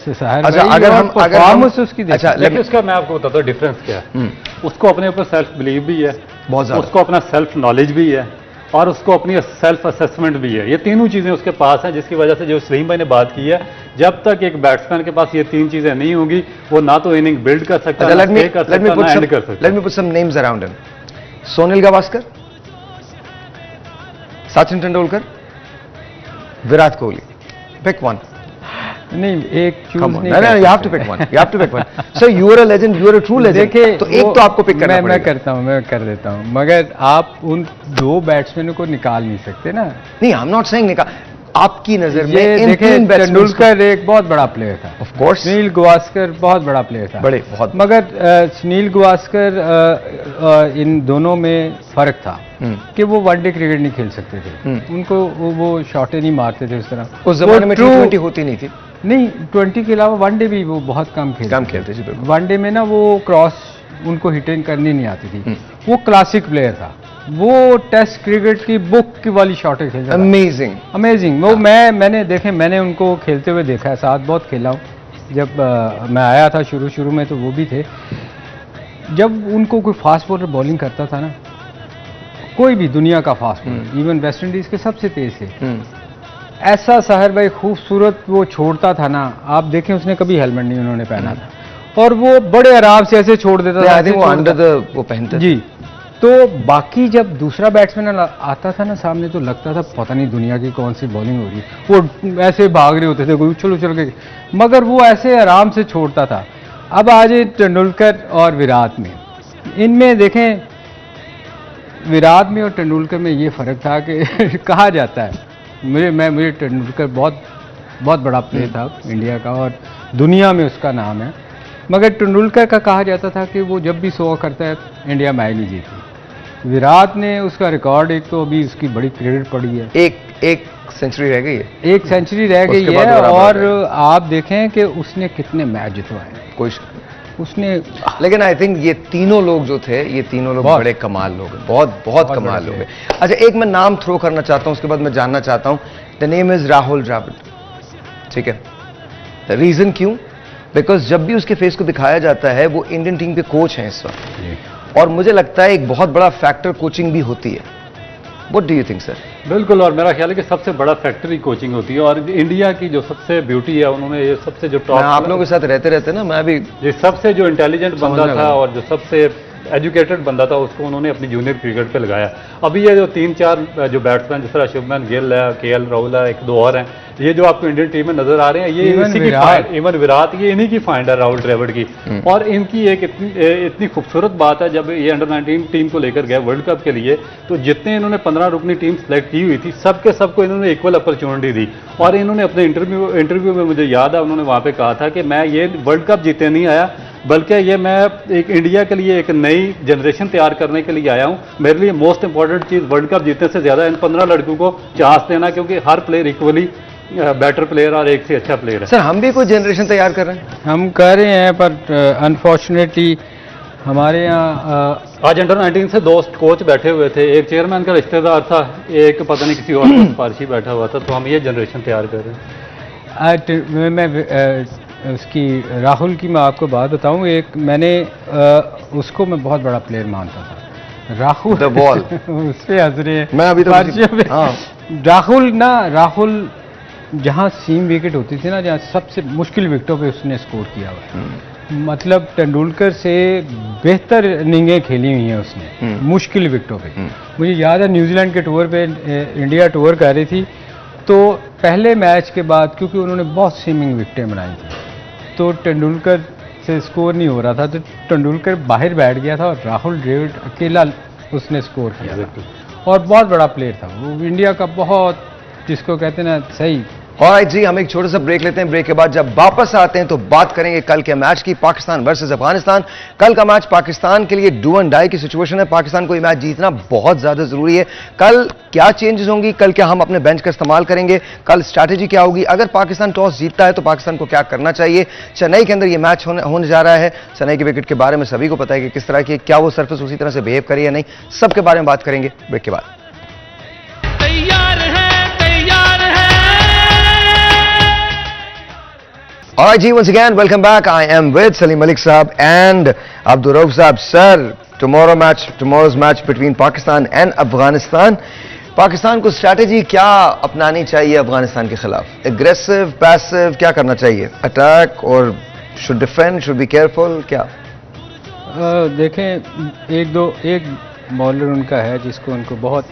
साहिर अच्छा, भाई, अगर और हम परफॉर्मेंस उसकी देखो। अच्छा, देखिए उसका मैं आपको बताता हूँ डिफरेंस क्या है। उसको अपने ऊपर सेल्फ बिलीव भी है, बहुत ज्यादा। उसको अपना सेल्फ नॉलेज भी है, और उसको अपनी सेल्फ असेसमेंट भी है। ये तीनों चीजें उसके पास हैं, जिसकी वजह से जो सलीम भाई ने बात की है, जब तक एक बैट्समैन के पास ये 3 चीजें नहीं होंगी, वो ना तो इनिंग बिल्ड कर सकता, ना स्टे कर सकता, ना एंड कर सकता। Let me put some names around him. Sunil Gavaskar, Sachin Tendulkar, Virat Kohli. Pick one. नहीं, एक चूज Come on. नहीं No, कर you have to सकते। pick one. You have to pick one. Sir, you are a legend. You are a true legend. देखिए, तो एक तो आपको पिक करना मैं पड़ेगा। करता हूँ, मैं कर देता हूँ, मगर आप उन 2 बैट्समैनों को निकाल नहीं सकते ना। नहीं, आई एम नॉट सेइंग निकाल। आपकी नजर में ये इन देखिए, 3 बैट्समैन तेंदुलकर एक बहुत बड़ा प्लेयर था, ऑफ कोर्स सुनील गावस्कर बहुत बड़ा प्लेयर था, बड़े बहुत। मगर सुनील गावस्कर इन दोनों में फर्क था कि वो वनडे क्रिकेट नहीं खेल सकते थे। उनको वो शॉटें नहीं मारते थे उस तरह। उस जमाने में T20 होती नहीं थी। नहीं, 20 के अलावा वनडे भी वो बहुत कम खेलते जी, बिल्कुल। वनडे में ना वो क्रॉस उनको हिटिंग करनी नहीं आती थी। वो क्लासिक प्लेयर था, वो टेस्ट क्रिकेट की बुक की वाली शॉटें खेलता था। अमेजिंग। वो मैंने उनको खेलते हुए देखा है, साथ बहुत खेला हूँ। जब मैं आया था शुरू में तो वो भी थे। जब उनको कोई फास्ट बॉलर बॉलिंग करता था ना, कोई भी दुनिया का fast bowler, even West Indies के सबसे तेज थे, ऐसा साहिर भाई खूबसूरत वो छोड़ता था ना। आप देखें, उसने कभी हेलमेट नहीं उन्होंने पहना था और वो बड़े आराम से ऐसे छोड़ देता था। आई थिंक वो अंडर द वो पहनते जी। तो बाकी जब दूसरा बैट्समैन आता था ना सामने, तो लगता था पता नहीं दुनिया की कौन सी बॉलिंग हो रही है। वो ऐसे भाग रहे होते थे, कोई उछल के, मगर वो ऐसे आराम से छोड़ता था। अब आज तेंदुलकर और विराट में, इनमें देखें, विराट में और तेंदुलकर में ये फर्क था कि कहा जाता है, मुझे तेंदुलकर बहुत बड़ा प्लेयर था इंडिया का और दुनिया में उसका नाम है, मगर तेंदुलकर का कहा जाता था कि वो जब भी 100 करता है इंडिया मैच नहीं जीती। विराट ने उसका रिकॉर्ड, एक तो अभी उसकी बड़ी क्रेडिट पड़ी है, एक सेंचुरी रह गई है, एक सेंचुरी रह गई है, और आप देखें कि उसने कितने मैच जितवाए, कोई शक नहीं उसने। लेकिन आई थिंक ये तीनों लोग जो थे, ये तीनों लोग बड़े कमाल लोग हैं, बहुत कमाल लोग हैं। अच्छा, एक मैं नाम थ्रो करना चाहता हूं, उसके बाद मैं जानना चाहता हूं। The name is Rahul Dravid. ठीक है, रीजन क्यों? बिकॉज जब भी उसके फेस को दिखाया जाता है, वो इंडियन टीम के कोच हैं इस वक्त, और मुझे लगता है एक बहुत बड़ा फैक्टर कोचिंग भी होती है। What do you think sir? बिल्कुल, और मेरा ख्याल है कि सबसे बड़ा फैक्ट्री कोचिंग होती है, और इंडिया की जो सबसे ब्यूटी है, उन्होंने ये सबसे जो टॉप, आप लोगों के साथ रहते रहते ना, मैं भी ये सबसे जो इंटेलिजेंट बंदा समझने था लगा। और जो सबसे एजुकेटेड बंदा था, उसको उन्होंने अपनी जूनियर क्रिकेट पे लगाया। अभी ये जो 3-4 जो बैट्समैन, जिस तरह शुभमन गिल है, केएल राहुल है, 1-2 और हैं, ये जो आपको इंडियन टीम में नजर आ रहे हैं, ये Even इसी की विराट। इवन विराट, ये इन्हीं की फाइंड है, राहुल द्रविड़ की। और इनकी एक इतनी खूबसूरत बात है, जब ये अंडर 19 टीम को लेकर गए वर्ल्ड कप के लिए, तो जितने इन्होंने 15 रुकनी टीम सेलेक्ट की हुई थी, सबके सबको इन्होंने इक्वल अपॉर्चुनिटी दी। और इन्होंने अपने इंटरव्यू में, मुझे याद है, उन्होंने वहाँ पे कहा था कि मैं ये वर्ल्ड कप जीतने नहीं आया, बल्कि ये मैं एक इंडिया के लिए एक नई जनरेशन तैयार करने के लिए आया हूँ। मेरे लिए मोस्ट इंपॉर्टेंट चीज़ वर्ल्ड कप जीतने से ज़्यादा इन 15 लड़कों को चांस देना, क्योंकि हर प्लेयर इक्वली बेटर प्लेयर और एक से अच्छा प्लेयर है। सर हम भी कोई जनरेशन तैयार कर रहे हैं। हम कर रहे हैं, पर अनफॉर्चुनेटली हमारे यहाँ आज अंडर 19 से 2 कोच बैठे हुए थे, एक चेयरमैन का रिश्तेदार था, एक पता नहीं किसी और सिफारशी बैठा हुआ था, तो हम ये जनरेशन तैयार कर रहे हैं। मैं उसकी राहुल की मैं आपको बात बताऊं, एक मैंने उसको मैं बहुत बड़ा प्लेयर मानता था, राहुल The ball। उस पे हंस रहे हैं। मैं अभी तो बातचीत में- हाँ। राहुल जहां सीम विकेट होती थी ना, जहां सबसे मुश्किल विकेटों पे उसने स्कोर किया हुआ है। मतलब तेंदुलकर से बेहतर इनिंगें खेली हुई हैं उसने मुश्किल विकेटों पे। मुझे याद है न्यूजीलैंड के टूर पे इंडिया टूर कर रही थी, तो पहले मैच के बाद, क्योंकि उन्होंने बहुत सीमिंग विकेटें बनाई थी, तो तेंदुलकर से स्कोर नहीं हो रहा था, तो तेंदुलकर बाहर बैठ गया था और राहुल द्रविड़ अकेला उसने स्कोर किया था। और बहुत बड़ा प्लेयर था वो, इंडिया का बहुत, जिसको कहते हैं ना, सही। ऑलराइट जी, हम एक छोटा सा ब्रेक लेते हैं। ब्रेक के बाद जब वापस आते हैं तो बात करेंगे कल के मैच की, पाकिस्तान वर्सेस अफगानिस्तान। कल का मैच पाकिस्तान के लिए डू एंड डाई की सिचुएशन है, पाकिस्तान को ये मैच जीतना बहुत ज्यादा जरूरी है। कल क्या चेंजेस होंगी, कल क्या हम अपने बेंच का इस्तेमाल करेंगे, कल स्ट्रैटेजी क्या होगी, अगर पाकिस्तान टॉस जीतता है तो पाकिस्तान को क्या करना चाहिए। चेन्नई के अंदर ये मैच होने जा रहा है, चेन्नई के विकेट के बारे में सभी को पता है कि किस तरह की, क्या वो सर्फेस उसी तरह से बिहेव करे या नहीं, सबके बारे में बात करेंगे ब्रेक के बाद। Alright, ji, once again, welcome back. I am with Salim Malik Saab and Abdul Rauf Saab. Sir, tomorrow's match between Pakistan and Afghanistan. Pakistan को स्ट्रैटेजी क्या अपनानी चाहिए अफगानिस्तान के खिलाफ? एग्रेसिव, पैसिव, क्या करना चाहिए? अटैक और should defend, should be careful, क्या? देखें, एक बॉलर उनका है जिसको उनको बहुत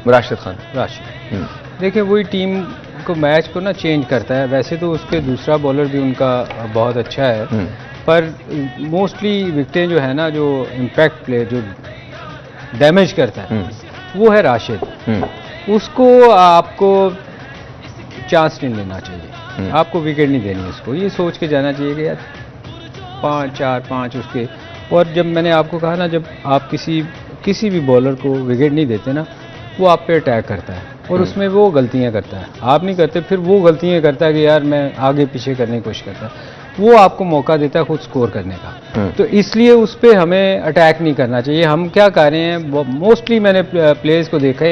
राशिद खान। राशिद, देखिए वही टीम को, मैच को ना चेंज करता है। वैसे तो उसके दूसरा बॉलर भी उनका बहुत अच्छा है, पर मोस्टली विकेटें जो है ना, जो इम्पैक्ट प्ले, जो डैमेज करता है, वो है राशिद। उसको आपको चांस नहीं लेना चाहिए, आपको विकेट नहीं देनी उसको, ये सोच के जाना चाहिए कि यार 5-4-5 उसके। और जब मैंने आपको कहा ना, जब आप किसी भी बॉलर को विकेट नहीं देते ना, वो आप पे अटैक करता है और उसमें वो गलतियां करता है, आप नहीं करते, फिर वो गलतियां करता है कि यार मैं आगे पीछे करने की कोशिश करता है, वो आपको मौका देता है खुद स्कोर करने का। तो इसलिए उस पर हमें अटैक नहीं करना चाहिए। हम क्या कर रहे हैं, मोस्टली मैंने प्लेयर्स को देखा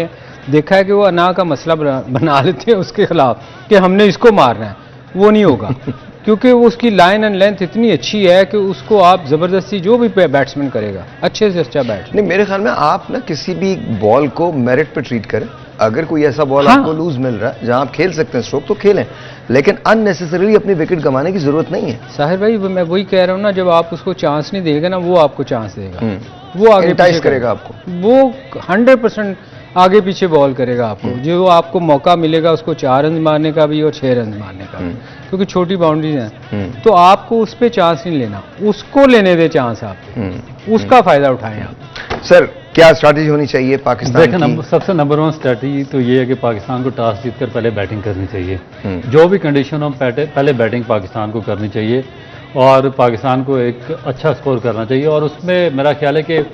है कि वो अना का मसला बना लेते हैं उसके खिलाफ कि हमने इसको मारना है, वो नहीं होगा क्योंकि उसकी लाइन एंड लेंथ इतनी अच्छी है कि उसको आप जबरदस्ती, जो भी बैट्समैन करेगा, अच्छे से अच्छा बैट्समैन। नहीं, मेरे ख्याल में आप ना किसी भी बॉल को मेरिट पे ट्रीट करें। अगर कोई ऐसा बॉल आपको लूज मिल रहा है जहां आप खेल सकते हैं स्ट्रोक, तो खेलें, लेकिन अननेसेसरीली अपनी विकेट गंवाने की जरूरत नहीं है। साहिर भाई, मैं वही कह रहा हूँ ना, जब आप उसको चांस नहीं देगा ना, वो आपको चांस देगा, वो आगे पीछे करेगा आपको, वो 100% आगे पीछे बॉल करेगा आपको। जो आपको मौका मिलेगा उसको 4 रन मारने का भी और 6 रन मारने का भी, क्योंकि छोटी बाउंड्रीज हैं, तो आपको उस पर चांस नहीं लेना, उसको लेने दे चांस, आप उसका फायदा उठाएं आप। सर, क्या स्ट्रैटेजी होनी चाहिए पाकिस्तान की? सबसे नंबर 1 स्ट्रैटेजी तो ये है कि पाकिस्तान को टॉस जीतकर पहले बैटिंग करनी चाहिए। जो भी कंडीशन हो, पहले बैटिंग पाकिस्तान को करनी चाहिए और पाकिस्तान को एक अच्छा स्कोर करना चाहिए। और उसमें मेरा ख्याल है कि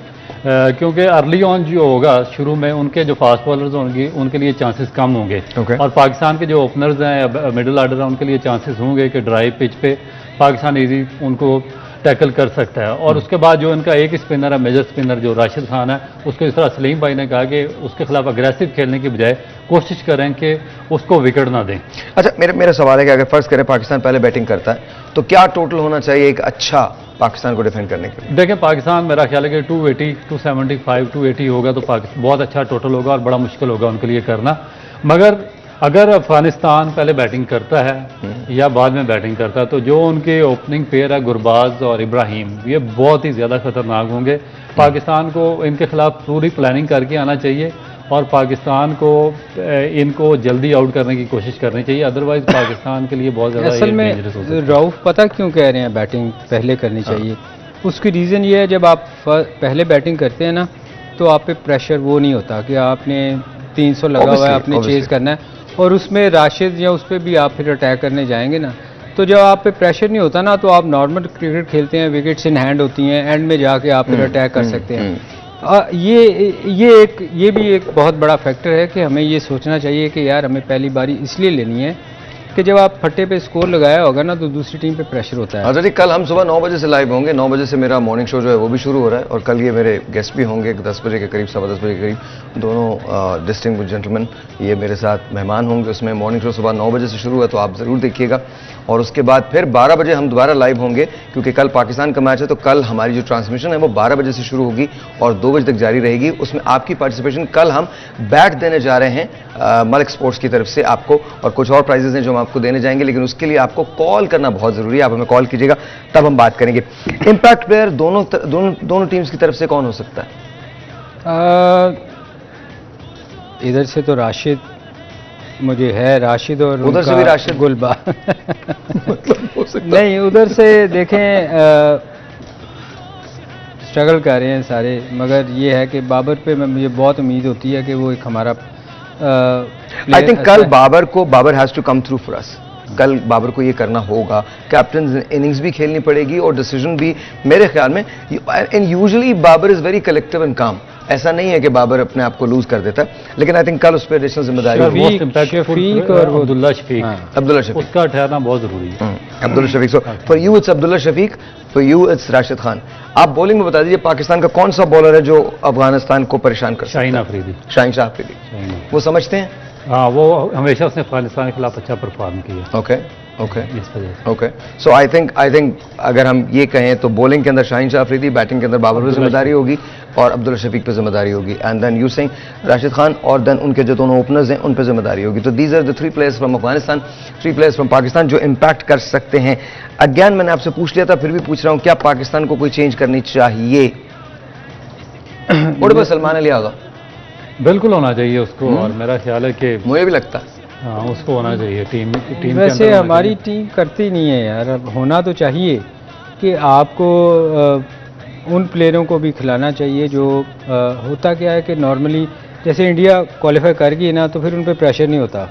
क्योंकि अर्ली ऑन जो होगा, शुरू में उनके जो फास्ट बॉलर्स होंगे उनके लिए चांसेस कम होंगे, और पाकिस्तान के जो ओपनर्स हैं, मिडिल आर्डर है, उनके लिए चांसेस होंगे कि ड्राई पिच पे पाकिस्तान इजी उनको टैकल कर सकता है। और उसके बाद जो इनका एक स्पिनर है, मेजर स्पिनर जो राशिद खान है, उसको इस तरह सलीम भाई ने कहा कि उसके खिलाफ अग्रेसिव खेलने की बजाय कोशिश करें कि उसको विकेट ना दें। अच्छा, मेरा सवाल है कि अगर फर्ज करें पाकिस्तान पहले बैटिंग करता है तो क्या टोटल होना चाहिए एक अच्छा पाकिस्तान को डिफेंड करने के लिए? देखें, पाकिस्तान मेरा ख्याल है कि 280, 275, 280 होगा तो पाकिस्तान बहुत अच्छा टोटल होगा और बड़ा मुश्किल होगा उनके लिए करना। मगर अगर अफगानिस्तान पहले बैटिंग करता है या बाद में बैटिंग करता है तो जो उनके ओपनिंग पेयर है गुरबाज और इब्राहिम, ये बहुत ही ज़्यादा खतरनाक होंगे। पाकिस्तान को इनके खिलाफ पूरी प्लानिंग करके आना चाहिए और पाकिस्तान को इनको जल्दी आउट करने की कोशिश करनी चाहिए, अदरवाइज पाकिस्तान के लिए बहुत ज़्यादा असल में डेंजरस हो सकता है। रऊफ पता क्यों कह रहे हैं बैटिंग पहले करनी चाहिए? उसकी रीज़न ये है, जब आप पहले बैटिंग करते हैं ना तो आप पे प्रेशर वो नहीं होता कि आपने 300 लगा हुआ है, आपने चेज करना है, और उसमें राशिद या उस पर भी आप फिर अटैक करने जाएंगे ना, तो जब आप पे प्रेशर नहीं होता ना तो आप नॉर्मल क्रिकेट खेलते हैं, विकेट्स इन हैंड होती हैं, एंड में जाके आप फिर अटैक कर सकते हैं। ये भी एक बहुत बड़ा फैक्टर है कि हमें ये सोचना चाहिए कि यार हमें पहली बारी इसलिए लेनी है कि जब आप फट्टे पे स्कोर लगाया होगा ना तो दूसरी टीम पे प्रेशर होता है। अच्छा जी, कल हम सुबह 9 बजे से लाइव होंगे। 9 बजे से मेरा मॉर्निंग शो जो है वो भी शुरू हो रहा है और कल ये मेरे गेस्ट भी होंगे 10 बजे के करीब, 10:15 बजे के करीब। दोनों डिस्टिंग्विश्ड जेंटलमैन ये मेरे साथ मेहमान होंगे उसमें। मॉर्निंग शो सुबह 9 बजे से शुरू है तो आप ज़रूर देखिएगा। और उसके बाद फिर 12 बजे हम दोबारा लाइव होंगे क्योंकि कल पाकिस्तान का मैच है, तो कल हमारी जो ट्रांसमिशन है वो 12 बजे से शुरू होगी और 2 बजे तक जारी रहेगी। उसमें आपकी पार्टिसिपेशन, कल हम बैट देने जा रहे हैं मलिक स्पोर्ट्स की तरफ से आपको, और कुछ और प्राइजेस हैं जो हम आपको देने जाएंगे, लेकिन उसके लिए आपको कॉल करना बहुत जरूरी है। आप हमें कॉल कीजिएगा तब हम बात करेंगे। इंपैक्ट प्लेयर दोनों टीम्स की तरफ से कौन हो सकता है? इधर से तो राशिद मुझे है, राशिद, और उधर से भी राशिद, गुलबा मतलब हो सकता है। नहीं, उधर से देखें स्ट्रगल कर रहे हैं सारे, मगर ये है कि बाबर पे मुझे बहुत उम्मीद होती है कि वो एक हमारा आई थिंक कल Babar has to come through for us. कल बाबर को ये करना होगा, कैप्टन इनिंग्स भी खेलनी पड़ेगी और डिसीजन भी मेरे ख्याल में। And usually Babar is very collective and calm, ऐसा नहीं है कि बाबर अपने आप को लूज कर देता है, लेकिन आई थिंक कल उस पर एडिशनल जिम्मेदारी शफीक और अब्दुल्ला शफीक, अब्दुल्ला शफीक उसका ठहरना बहुत जरूरी है। Abdullah Shafique, so for you it's Abdullah Shafique, for you it's Rashid Khan. आप बॉलिंग में बता दीजिए पाकिस्तान का कौन सा बॉलर है जो अफगानिस्तान को परेशान कर सकता है? शाहीन आफरीदी। शाहीन शाह आफरीदी, वो समझते हैं? हाँ, वो हमेशा उसने अफगानिस्तान के खिलाफ अच्छा परफॉर्म किया। ओके ओके इस वजह से। ओके, सो आई थिंक अगर हम ये कहें तो बॉलिंग के अंदर शाहीन शाह अफरीदी, बैटिंग के अंदर बाबर पे जिम्मेदारी होगी और अब्दुल्ला शफीक पे जिम्मेदारी होगी, and then you Singh, Rashid Khan, और देन उनके जो दोनों ओपनर्स हैं उन पे जिम्मेदारी होगी। तो these are the 3 players from Afghanistan, 3 players from Pakistan जो इंपैक्ट कर सकते हैं। अगेन मैंने आपसे पूछ लिया था, फिर भी पूछ रहा हूं, क्या पाकिस्तान को कोई चेंज करनी चाहिए? और बस सलमान अली आगा बिल्कुल होना चाहिए उसको, और मेरा ख्याल है कि मुझे भी लगता है हाँ, उसको होना चाहिए टीम के वैसे अंदर। हमारी टीम करती नहीं है यार, अब होना तो चाहिए कि आपको उन प्लेयरों को भी खिलाना चाहिए जो होता क्या है कि नॉर्मली जैसे इंडिया क्वालिफाई कर गई ना तो फिर उन पर प्रेशर नहीं होता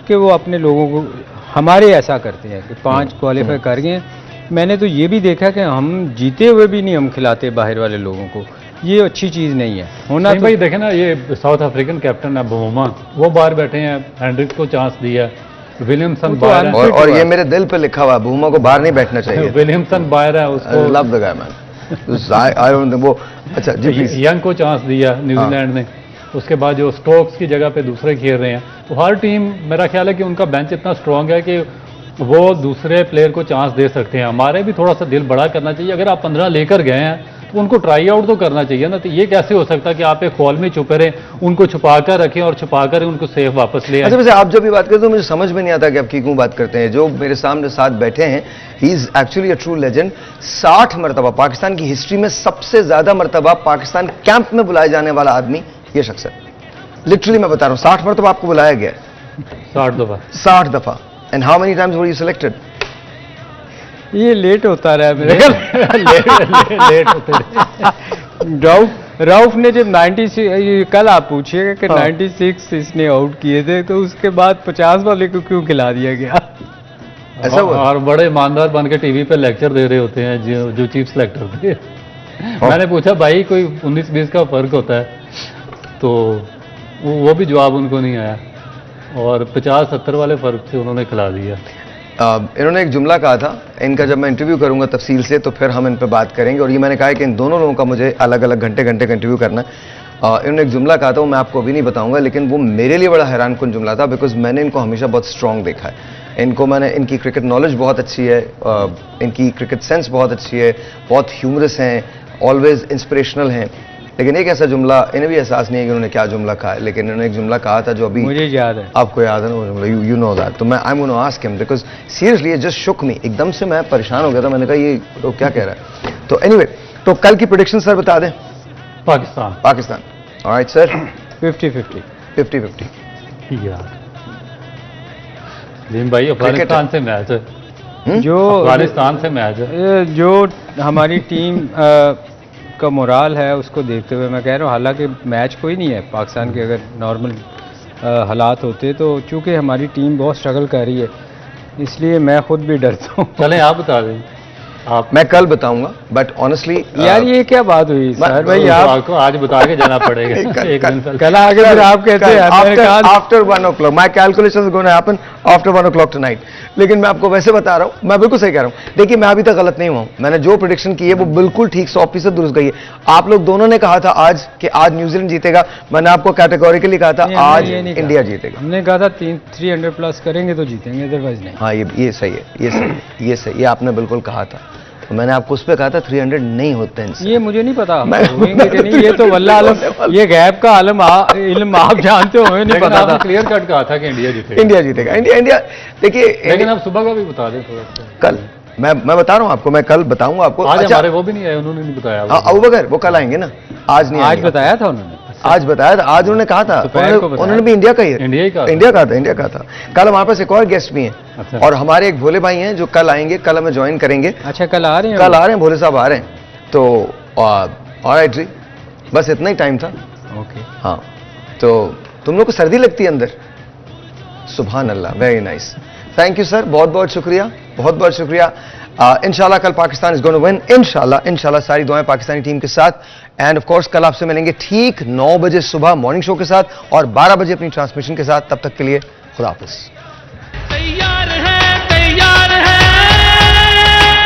कि वो अपने लोगों को, हमारे ऐसा करते हैं कि 5 क्वालिफाई कर गए हैं। मैंने तो ये भी देखा कि हम जीते हुए भी नहीं हम खिलाते बाहर वाले लोगों को, ये अच्छी चीज़ नहीं है। होना तो भाई देखे ना, ये साउथ अफ्रीकन कैप्टन है बुमा, वो बाहर बैठे हैं, हेनरिक को चांस दिया, विलियमसन बाहर है, और ये मेरे दिल पे लिखा हुआ है, बुमा को बाहर नहीं बैठना चाहिए। विलियमसन बाहर है, उसको love the guy man, I don't वो। अच्छा जी, प्लीज। यंग को चांस दिया न्यूजीलैंड ने, उसके बाद जो स्टोक्स की जगह पे दूसरे खेल रहे हैं, तो हर टीम मेरा ख्याल है कि उनका बेंच इतना स्ट्रांग है कि वो दूसरे प्लेयर को चांस दे सकते हैं। हमारे भी थोड़ा सा दिल बड़ा करना चाहिए, अगर आप 15 लेकर गए हैं तो उनको ट्राई आउट तो करना चाहिए ना। तो ये कैसे हो सकता है कि आप एक हॉल में छुपे रहें, उनको छुपा कर रखें और छुपा कर उनको सेफ वापस ले आएं? अच्छा, वैसे आप जब भी बात करते हो मुझे समझ में नहीं आता कि आप क्यों बात करते हैं। जो मेरे सामने साथ बैठे हैं, he is actually a true legend. 60 मरतबा पाकिस्तान की हिस्ट्री में सबसे ज्यादा मरतबा पाकिस्तान कैंप में बुलाए जाने वाला आदमी ये शख्स है। लिटरली मैं बता रहा हूँ, 60 मरतबा आपको बुलाया गया है। 60 दफा। 60 दफा। And how many times were you selected? ये लेट होता रहा मेरे लेट होते रहे। राउफ ने जब 96, कल आप पूछिएगा कि 96 इसने आउट किए थे, तो उसके बाद 50 वाले को क्यों खिला दिया गया? ऐसा हुआ? और बड़े ईमानदार बन के टीवी पे लेक्चर दे रहे होते हैं जो चीफ सेलेक्टर थे। मैंने पूछा भाई कोई 19-20 का फर्क होता है, तो वो भी जवाब उनको नहीं आया, और 50-70 वाले फर्क से उन्होंने खिला दिया। इन्होंने एक जुमला कहा था, इनका जब मैं इंटरव्यू करूंगा तफसील से तो फिर हम इन पे बात करेंगे, और ये मैंने कहा है कि इन दोनों लोगों का मुझे अलग अलग घंटे घंटे का इंटरव्यू करना है। इन्होंने एक जुमला कहा था, वो मैं आपको अभी नहीं बताऊंगा, लेकिन वो मेरे लिए बड़ा हैरान कुन जुमला था, बिकॉज मैंने इनको हमेशा बहुत स्ट्रॉन्ग देखा है। इनकी क्रिकेट नॉलेज बहुत अच्छी है, इनकी क्रिकेट सेंस बहुत अच्छी है, बहुत ह्यूमरस हैं, ऑलवेज इंस्पिरेशनल हैं। लेकिन एक ऐसा जुमला, इन्हें भी एहसास नहीं है कि उन्होंने क्या जुमला कहा है, लेकिन इन्होंने एक जुमला कहा था जो अभी मुझे याद है। आपको याद है ना वो जुमला, यू नो दैट। तो मैं I am gonna ask him because seriously it just shook me, एकदम से मैं परेशान हो गया था, मैंने कहा ये तो क्या कह रहा है। तो एनीवे, तो कल की प्रेडिक्शन सर बता दें। Pakistan alright sir. 50-50 50-50 यार लीम भाई, अफगानिस्तान से मैच है, जो अफगानिस्तान से मैच है। जो हमारी टीम का मोराल है उसको देखते हुए मैं कह रहा हूँ, हालांकि मैच कोई नहीं है पाकिस्तान के, अगर नॉर्मल हालात होते तो चूंकि हमारी टीम बहुत स्ट्रगल कर रही है, इसलिए मैं खुद भी डरता हूँ। चलें आप बता दें। आप मैं कल बताऊंगा, बट ऑनेस्टली यार ये क्या बात हुई सर भाई, आप आपको आज बता के जाना पड़ेगा एक दिन पहले। कल आगे फिर आप कहते हैं after 1 o'clock my calculation gonna happen after 1 o'clock tonight. लेकिन मैं आपको वैसे बता रहा हूं, मैं बिल्कुल सही कह रहा हूं। देखिए मैं अभी तक गलत नहीं हुआ हूं, मैंने जो प्रेडिक्शन की है वो बिल्कुल ठीक 100% दुरुस्त गई है। आप लोग दोनों ने कहा था आज कि आज न्यूजीलैंड जीतेगा, मैंने आपको कैटेगोरिकली कहा था आज इंडिया जीतेगा। हमने कहा था 300 प्लस करेंगे तो जीतेंगे, अदरवाइज नहीं। हाँ ये सही है, ये सही है, ये सही, ये आपने बिल्कुल कहा था। तो मैंने आपको उस पर कहा था 300 नहीं होते हैं। ये मुझे नहीं पता होंगे कि नहीं, ये तो वल्लाह आलम, ये गैब का आलम इल्म आप जानते हो, हमें नहीं पता था। क्लियर कट कहा था कि इंडिया जीतेगा। इंडिया जीतेगा, इंडिया देखिए। लेकिन आप सुबह का भी बता दें थोड़ा सा। कल मैं बता रहा हूं आपको, मैं कल बताऊंगा आपको। आज हमारे वो भी नहीं आए, उन्होंने नहीं बताया। हाँ अबू बकर वो कल आएंगे ना, आज नहीं आज आएंगे। बताया था उन्होंने, आज बताया था, आज उन्होंने कहा था, उन्होंने भी इंडिया का ही इंडिया ही कहा था। कल हमारे पास एक और गेस्ट भी हैं। अच्छा। और हमारे एक भोले भाई हैं जो कल आएंगे, कल हमें ज्वाइन करेंगे। अच्छा कल आ रहे हैं? कल आ रहे हैं, भोले साहब आ रहे हैं। तो ऑलराइट जी, बस इतना ही टाइम था। ओके हाँ, तो तुम लोग को सर्दी लगती है अंदर? सुभान अल्लाह, very nice, thank you sir, बहुत बहुत शुक्रिया, बहुत बहुत शुक्रिया। इंशाल्लाह कल Pakistan is going to win, इंशाल्लाह सारी दुआएं पाकिस्तानी टीम के साथ। एंड ऑफ कोर्स कल आपसे मिलेंगे ठीक 9 बजे सुबह मॉर्निंग शो के साथ और 12 बजे अपनी ट्रांसमिशन के साथ। तब तक के लिए खुदा हाफिज़।